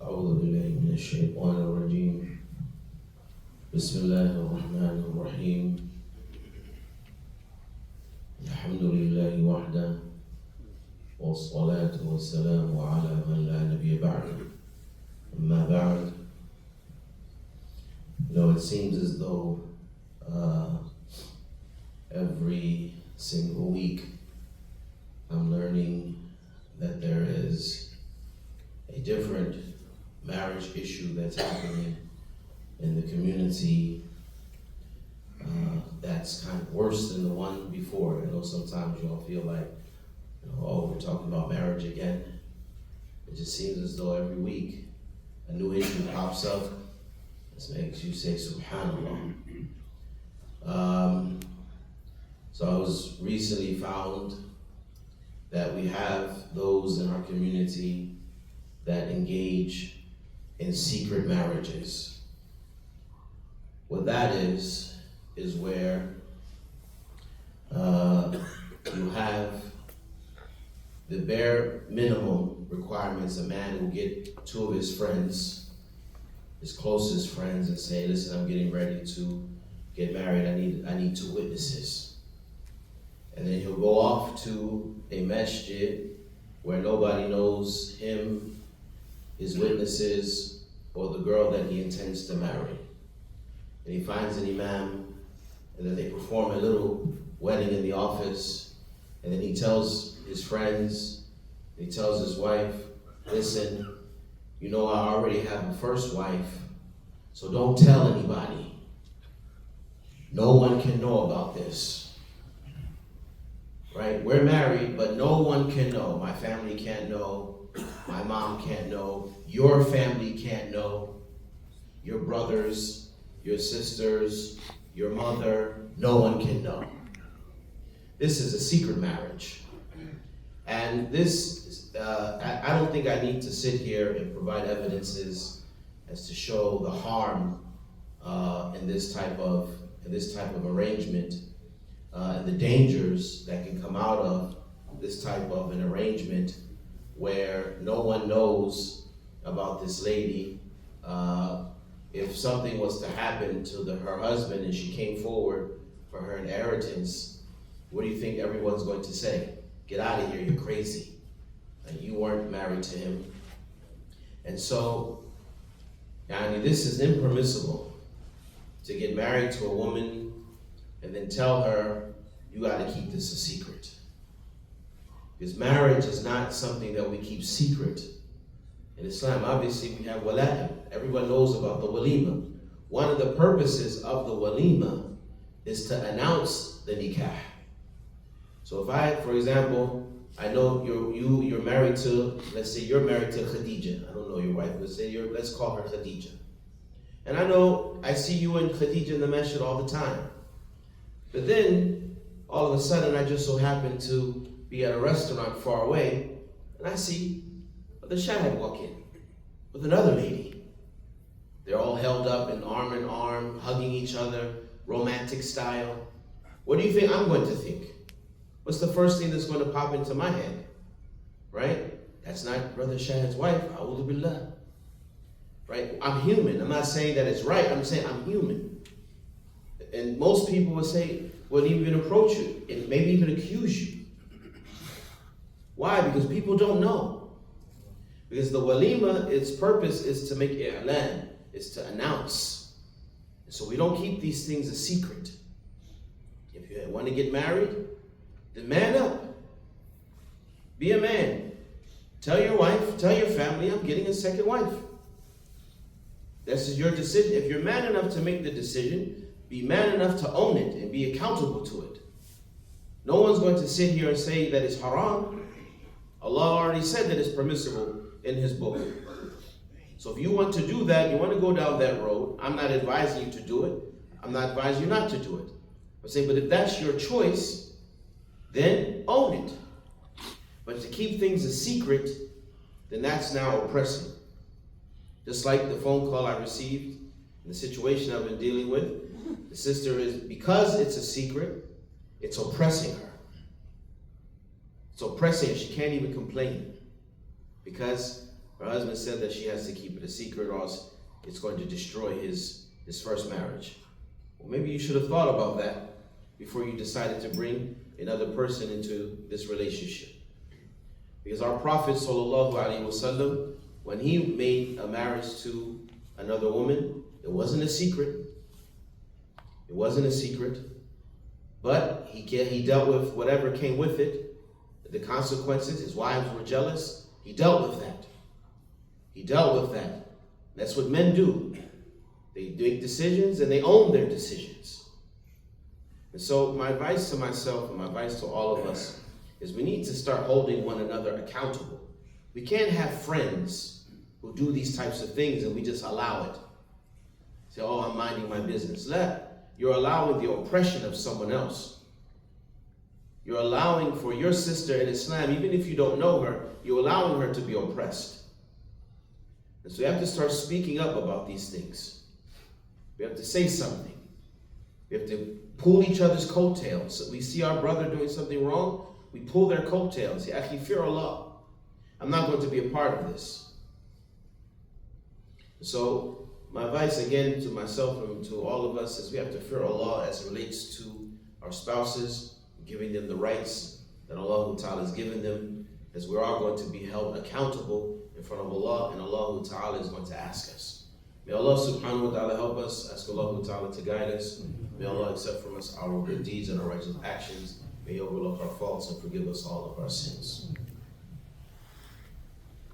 أعوذ بالله من الشيطان الرجيم Bismillahir Rahmanir Alhamdulillahi wahda Wassalatu wassalamu ala man la nabiyya ba'da Amma ba'd. It seems as though every single week I'm learning that there is a different marriage issue that's happening in the community that's kind of worse than the one before. I know sometimes you all feel like, oh, we're talking about marriage again. It just seems as though every week a new issue pops up. This makes you say, Subhanallah. So I was recently found that we have those in our community that engage in secret marriages. What that is where you have the bare minimum requirements. A man will get two of his friends, his closest friends, and say, listen, I'm getting ready to get married. I need two witnesses. And then he'll go off to a masjid where nobody knows him, his witnesses, or the girl that he intends to marry. And he finds an imam, and then they perform a little wedding in the office, and then he tells his friends, he tells his wife, listen, I already have a first wife, so don't tell anybody. No one can know about this. Right? We're married, but no one can know. My family can't know. My mom can't know. Your family can't know. Your brothers, your sisters, your mother, no one can know. This is a secret marriage. And this, I don't think I need to sit here and provide evidences as to show the harm in this type of arrangement, and the dangers that can come out of this type of an arrangement where no one knows about this lady. If something was to happen to her husband and she came forward for her inheritance, what do you think everyone's going to say? Get out of here, you're crazy. You weren't married to him. And so, this is impermissible, to get married to a woman and then tell her, you got to keep this a secret. Because marriage is not something that we keep secret. In Islam, obviously, we have Walima. Everyone knows about the Walima. One of the purposes of the Walima is to announce the Nikah. So if for example, I know you're married to, let's say you're married to Khadija. I don't know your wife, let's call her Khadija. And I see you and Khadija in the masjid all the time. But then, all of a sudden, I just so happen to be at a restaurant far away, and I see the shahid walk in with another lady. They're all held up in arm, hugging each other, romantic style. What do you think I'm going to think? What's the first thing that's going to pop into my head? Right? That's not Brother Shahid's wife. A'udhu billah. Right? I'm human. I'm not saying that it's right. I'm saying I'm human. And most people would say, wouldn't even approach you, and maybe even accuse you. Why? Because people don't know. Because the walima, its purpose is to make i'lan, is to announce. So we don't keep these things a secret. If you want to get married, then man up. Be a man. Tell your wife, tell your family, I'm getting a second wife. This is your decision. If you're man enough to make the decision, be man enough to own it and be accountable to it. No one's going to sit here and say that it's haram. Allah already said that it's permissible in His book. So if you want to do that, you want to go down that road, I'm not advising you to do it. I'm not advising you not to do it. I'm saying, but if that's your choice, then own it. But to keep things a secret, then that's now oppressing. Just like the phone call I received, the situation I've been dealing with, the sister is, because it's a secret, it's oppressing her. It's oppressing her. She can't even complain because Her husband said that she has to keep it a secret or else it's going to destroy his first marriage. Well, maybe you should have thought about that before you decided to bring another person into this relationship. Because our Prophet ﷺ, when he made a marriage to another woman, it wasn't a secret. It wasn't a secret. But he dealt with whatever came with it. The consequences, his wives were jealous. He dealt with that. He dealt with that. That's what men do. They make decisions and they own their decisions. And so my advice to myself and my advice to all of us is we need to start holding one another accountable. We can't have friends who do these types of things and we just allow it. Say, oh, I'm minding my business. You're allowing the oppression of someone else. You're allowing for your sister in Islam, even if you don't know her, you're allowing her to be oppressed. And so we have to start speaking up about these things. We have to say something. We have to pull each other's coattails. So we see our brother doing something wrong, we pull their coattails. Say, Akhi, fear Allah. I'm not going to be a part of this. So my advice again to myself and to all of us is we have to fear Allah as it relates to our spouses, giving them the rights that Allah Ta'ala has given them, as we're all going to be held accountable in front of Allah, and Allah Ta'ala is going to ask us. May Allah subhanahu wa ta'ala help us. Ask Allah Ta'ala to guide us. May Allah accept from us our good deeds and our righteous actions. May He overlook our faults and forgive us all of our sins.